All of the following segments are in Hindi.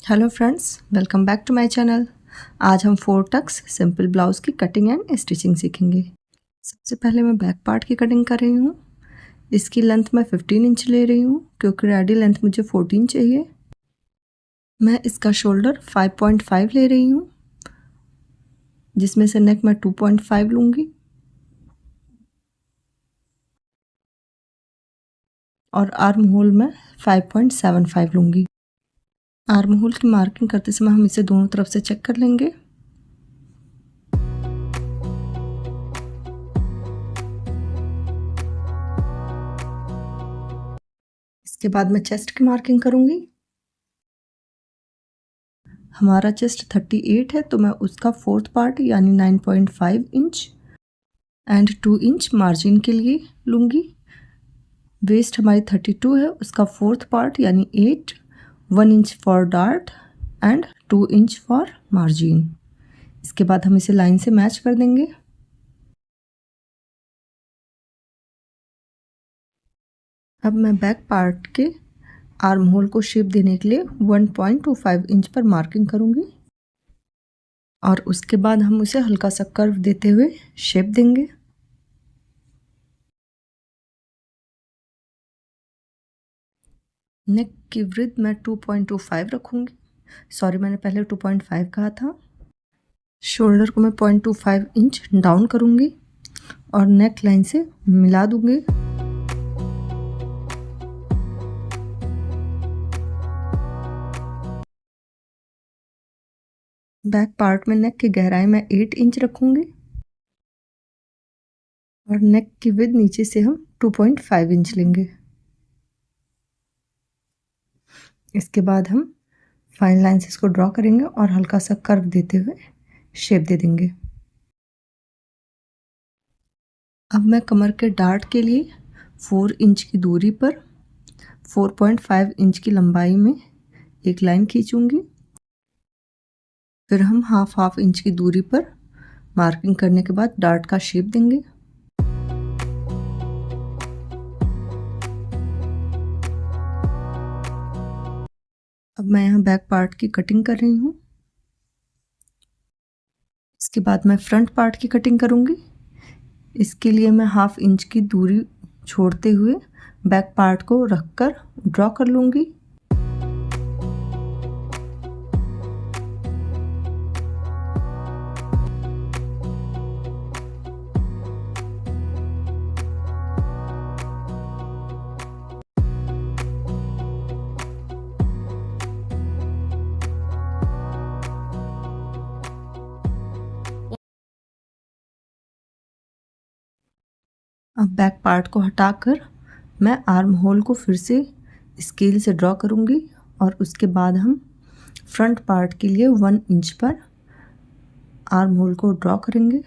Hello friends, welcome back to my channel. आज हम 4 टक्स सिंपल ब्लाउज़ की कटिंग एंड स्टिचिंग सीखेंगे। सबसे पहले मैं बैक पार्ट की कटिंग कर रही हूँ। इसकी लेंथ मैं 15 इंच ले रही हूँ क्योंकि रेडी लेंथ मुझे 14 चाहिए। मैं इसका शोल्डर 5.5 ले रही हूँ, जिसमें से नेक मैं 2.5 लूँगी और आर्म होल में 5.75 लूँगी। आर्म होल की मार्किंग करते समय हम इसे दोनों तरफ से चेक कर लेंगे। इसके बाद मैं चेस्ट की मार्किंग करूँगी। हमारा चेस्ट 38 है तो मैं उसका 4th पार्ट यानी 9.5 इंच एंड 2 इंच मार्जिन के लिए लूँगी। वेस्ट हमारी 32 है, उसका 4th पार्ट यानी 8, 1 inch for dart and 2 inch for margin. इसके बाद हम इसे लाइन से मैच कर देंगे। अब मैं बैक पार्ट के आर्म होल को शेप देने के लिए 1.25 इंच पर मार्किंग करूँगी और उसके बाद हम उसे हल्का सा कर्व देते हुए शेप देंगे। नेक की विड्थ मैं 2.25 रखूँगी। सॉरी, मैंने पहले 2.5 कहा था। शोल्डर को मैं 0.25 इंच डाउन करूँगी और नेक लाइन से मिला दूँगी। बैक पार्ट में नेक की गहराई मैं 8 इंच रखूँगी और नेक की विड्थ नीचे से हम 2.5 इंच लेंगे। इसके बाद हम फाइन लाइन से इसको ड्रॉ करेंगे और हल्का सा कर्व देते हुए शेप दे देंगे। अब मैं कमर के डार्ट के लिए 4 इंच की दूरी पर 4.5 इंच की लंबाई में एक लाइन खींचूंगी। फिर हम हाफ इंच की दूरी पर मार्किंग करने के बाद डार्ट का शेप देंगे। अब मैं यहाँ बैक पार्ट की कटिंग कर रही हूँ। इसके बाद मैं फ्रंट पार्ट की कटिंग करूँगी। इसके लिए मैं हाफ इंच की दूरी छोड़ते हुए बैक पार्ट को रखकर ड्रॉ कर लूँगी। अब बैक पार्ट को हटाकर मैं आर्म होल को फिर से स्केल से ड्रॉ करूँगी और उसके बाद हम फ्रंट पार्ट के लिए 1 इंच पर आर्म होल को ड्रॉ करेंगे।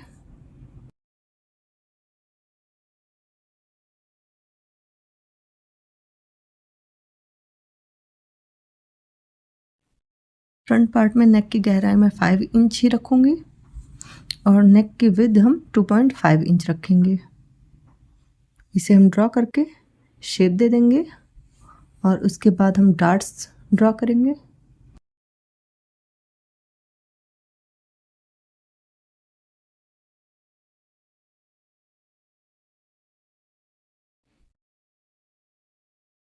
फ्रंट पार्ट में नेक की गहराई मैं 5 इंच ही रखूँगी और नेक की विड्थ हम 2.5 इंच रखेंगे। इसे हम ड्रॉ करके शेप दे देंगे और उसके बाद हम डार्ट्स ड्रॉ करेंगे।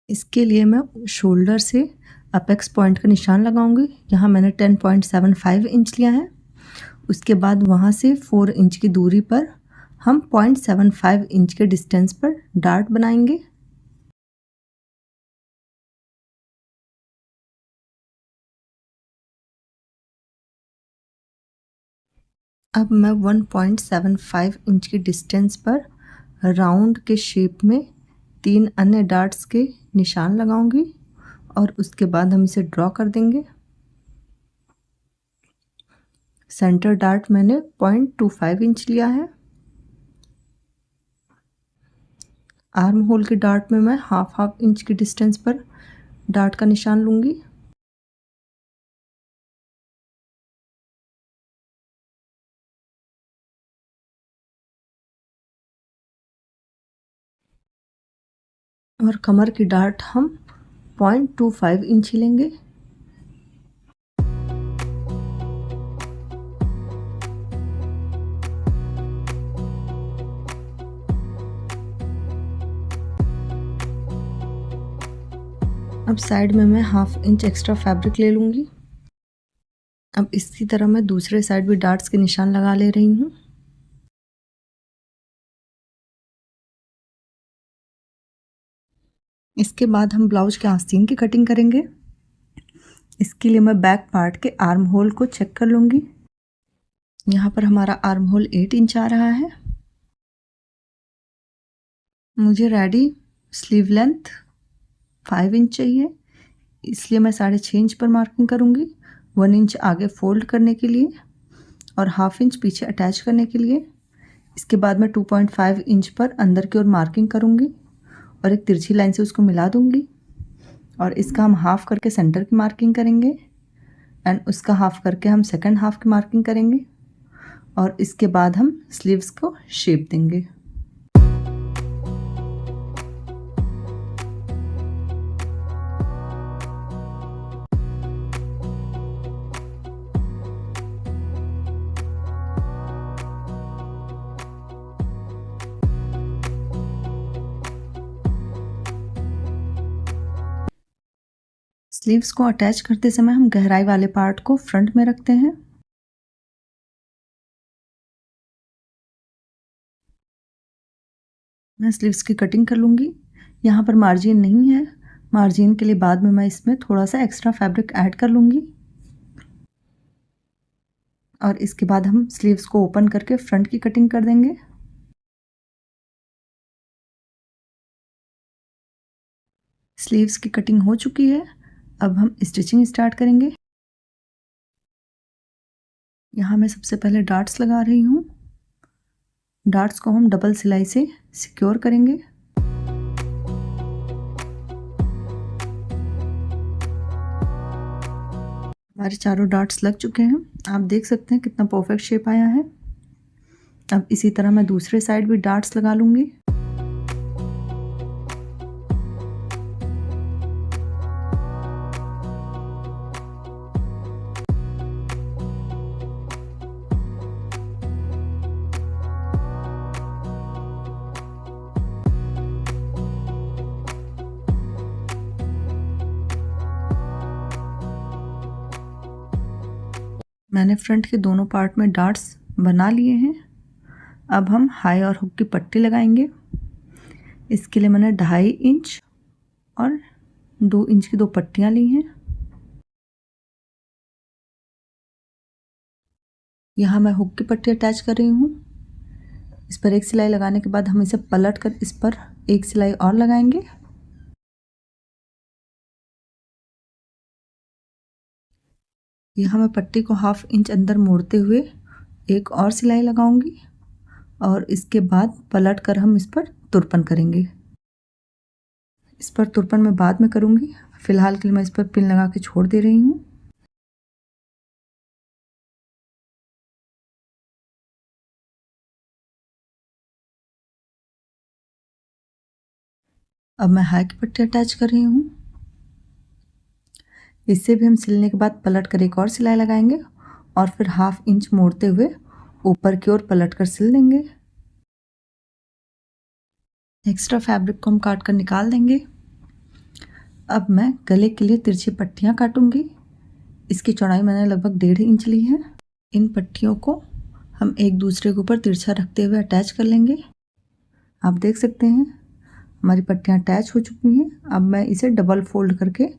इसके लिए मैं शोल्डर से अपेक्स पॉइंट का निशान लगाऊंगी। यहाँ मैंने 10.75 इंच लिया है। उसके बाद वहाँ से 4 इंच की दूरी पर हम 0.75 इंच के डिस्टेंस पर डार्ट बनाएंगे। अब मैं 1.75 इंच की डिस्टेंस पर राउंड के शेप में 3 अन्य डार्ट्स के निशान लगाऊंगी और उसके बाद हम इसे ड्रॉ कर देंगे। सेंटर डार्ट मैंने 0.25 इंच लिया है। आर्म होल के डार्ट में मैं हाफ इंच की डिस्टेंस पर डार्ट का निशान लूँगी। और कमर की डार्ट हम 0.25 इंच ही लेंगे। अब साइड में मैं 1/2 इंच एक्स्ट्रा फैब्रिक ले लूँगी। अब इसी तरह मैं दूसरे साइड भी डार्ट्स के निशान लगा ले रही हूँ। इसके बाद हम ब्लाउज के आस्तीन की कटिंग करेंगे। इसके लिए मैं बैक पार्ट के आर्म होल को चेक कर लूँगी। यहाँ पर हमारा आर्म होल 8 इंच आ रहा है। मुझे रेडी स्लीव लेंथ 5 इंच चाहिए, इसलिए मैं 6.5 इंच पर मार्किंग करूँगी। 1 इंच आगे फोल्ड करने के लिए और 1/2 इंच पीछे अटैच करने के लिए। इसके बाद मैं 2.5 इंच पर अंदर की ओर मार्किंग करूँगी और एक तिरछी लाइन से उसको मिला दूँगी और इसका हम हाफ करके सेंटर की मार्किंग करेंगे एंड उसका हाफ करके हम सेकंड हाफ की मार्किंग करेंगे और इसके बाद हम स्लीव्स को शेप देंगे। स्लीव्स को अटैच करते समय हम गहराई वाले पार्ट को फ्रंट में रखते हैं। मैं स्लीव्स की कटिंग कर लूँगी। यहाँ पर मार्जिन नहीं है, मार्जिन के लिए बाद में मैं इसमें थोड़ा सा एक्स्ट्रा फैब्रिक ऐड कर लूँगी और इसके बाद हम स्लीव्स को ओपन करके फ्रंट की कटिंग कर देंगे। स्लीव्स की कटिंग हो चुकी है, अब हम स्टिचिंग स्टार्ट करेंगे। यहाँ मैं सबसे पहले डार्ट्स लगा रही हूँ। डार्ट्स को हम डबल सिलाई से सिक्योर करेंगे। हमारे चारों डार्ट्स लग चुके हैं, आप देख सकते हैं कितना परफेक्ट शेप आया है। अब इसी तरह मैं दूसरे साइड भी डार्ट्स लगा लूँगी। मैंने फ्रंट के दोनों पार्ट में डार्ट्स बना लिए हैं। अब हम हाई और हुक की पट्टी लगाएंगे। इसके लिए मैंने 2.5 इंच और 2 इंच की 2 पट्टियाँ ली हैं। यहाँ मैं हुक की पट्टी अटैच कर रही हूँ। इस पर एक सिलाई लगाने के बाद हम इसे पलट कर इस पर एक सिलाई और लगाएंगे। यहाँ मैं पट्टी को 1/2 इंच अंदर मोड़ते हुए एक और सिलाई लगाऊंगी और इसके बाद पलट कर हम इस पर तुरपन करेंगे। इस पर तुरपन मैं बाद में करूंगी, फिलहाल के लिए मैं इस पर पिन लगा के छोड़ दे रही हूँ। अब मैं हाई की पट्टी अटैच कर रही हूँ। इससे भी हम सिलने के बाद पलट कर एक और सिलाई लगाएंगे और फिर 1/2 इंच मोड़ते हुए ऊपर की ओर पलट कर सिल देंगे। एक्स्ट्रा फैब्रिक को हम काट कर निकाल देंगे। अब मैं गले के लिए तिरछी पट्टियाँ काटूंगी। इसकी चौड़ाई मैंने लगभग 1.5 इंच ली है। इन पट्टियों को हम एक दूसरे के ऊपर तिरछा रखते हुए अटैच कर लेंगे। आप देख सकते हैं हमारी पट्टियाँ अटैच हो चुकी हैं। अब मैं इसे डबल फोल्ड करके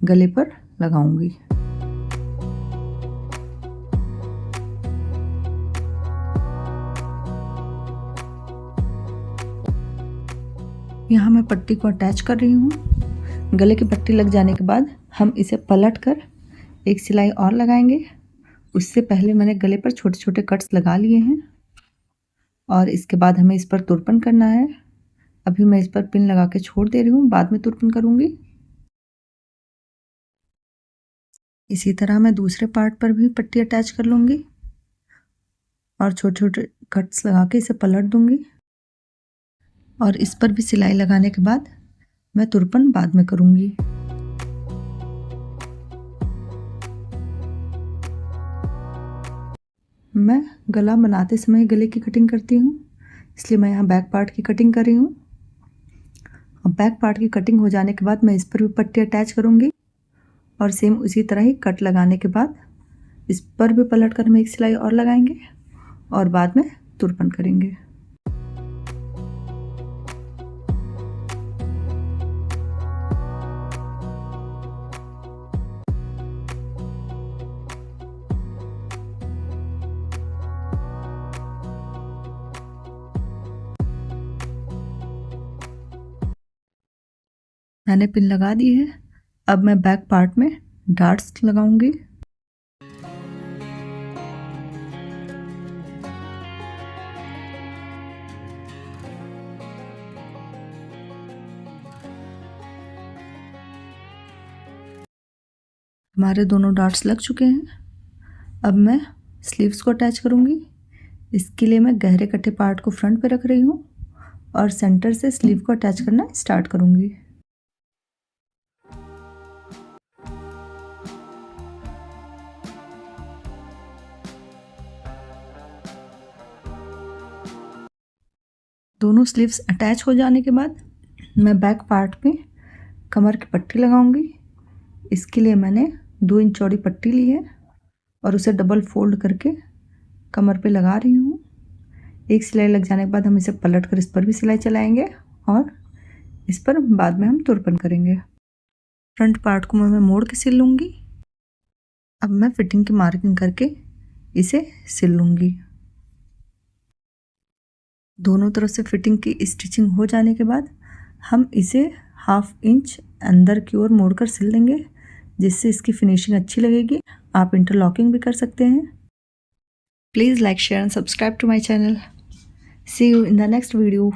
गले पर लगाऊंगी। यहाँ मैं पट्टी को अटैच कर रही हूँ। गले की पट्टी लग जाने के बाद हम इसे पलट कर एक सिलाई और लगाएंगे। उससे पहले मैंने गले पर छोटे छोटे कट्स लगा लिए हैं और इसके बाद हमें इस पर तुरपन करना है। अभी मैं इस पर पिन लगा के छोड़ दे रही हूँ, बाद में तुरपन करूँगी। इसी तरह मैं दूसरे पार्ट पर भी पट्टी अटैच कर लूँगी और छोटे छोटे कट्स लगा के इसे पलट दूँगी और इस पर भी सिलाई लगाने के बाद मैं तुरपन बाद में करूँगी। मैं गला बनाते समय गले की कटिंग करती हूँ, इसलिए मैं यहाँ बैक पार्ट की कटिंग कर रही हूँ। अब बैक पार्ट की कटिंग हो जाने के बाद मैं इस पर भी पट्टी अटैच करूँगी और सेम उसी तरह ही कट लगाने के बाद इस पर भी पलट कर हम एक सिलाई और लगाएंगे और बाद में तुरपन करेंगे। मैंने पिन लगा दी है। अब मैं बैक पार्ट में डार्ट्स लगाऊंगी। हमारे दोनों डार्ट्स लग चुके हैं। अब मैं स्लीव्स को अटैच करूंगी। इसके लिए मैं गहरे कटे पार्ट को फ्रंट पे रख रही हूँ और सेंटर से स्लीव को अटैच करना स्टार्ट करूंगी। दोनों स्लीव्स अटैच हो जाने के बाद मैं बैक पार्ट में कमर की पट्टी लगाऊंगी। इसके लिए मैंने 2 इंच चौड़ी पट्टी ली है और उसे डबल फोल्ड करके कमर पे लगा रही हूँ। एक सिलाई लग जाने के बाद हम इसे पलट कर इस पर भी सिलाई चलाएंगे और इस पर बाद में हम तुरपन करेंगे। फ्रंट पार्ट को मैं मोड़ के सिल लूँगी। अब मैं फिटिंग की मार्किंग करके इसे सिल लूँगी। दोनों तरफ से फिटिंग की स्टिचिंग हो जाने के बाद हम इसे 1/2 इंच अंदर की ओर मोड़कर सिल देंगे, जिससे इसकी फिनिशिंग अच्छी लगेगी। आप इंटरलॉकिंग भी कर सकते हैं। Please like, share and subscribe to my channel. See you in the next video.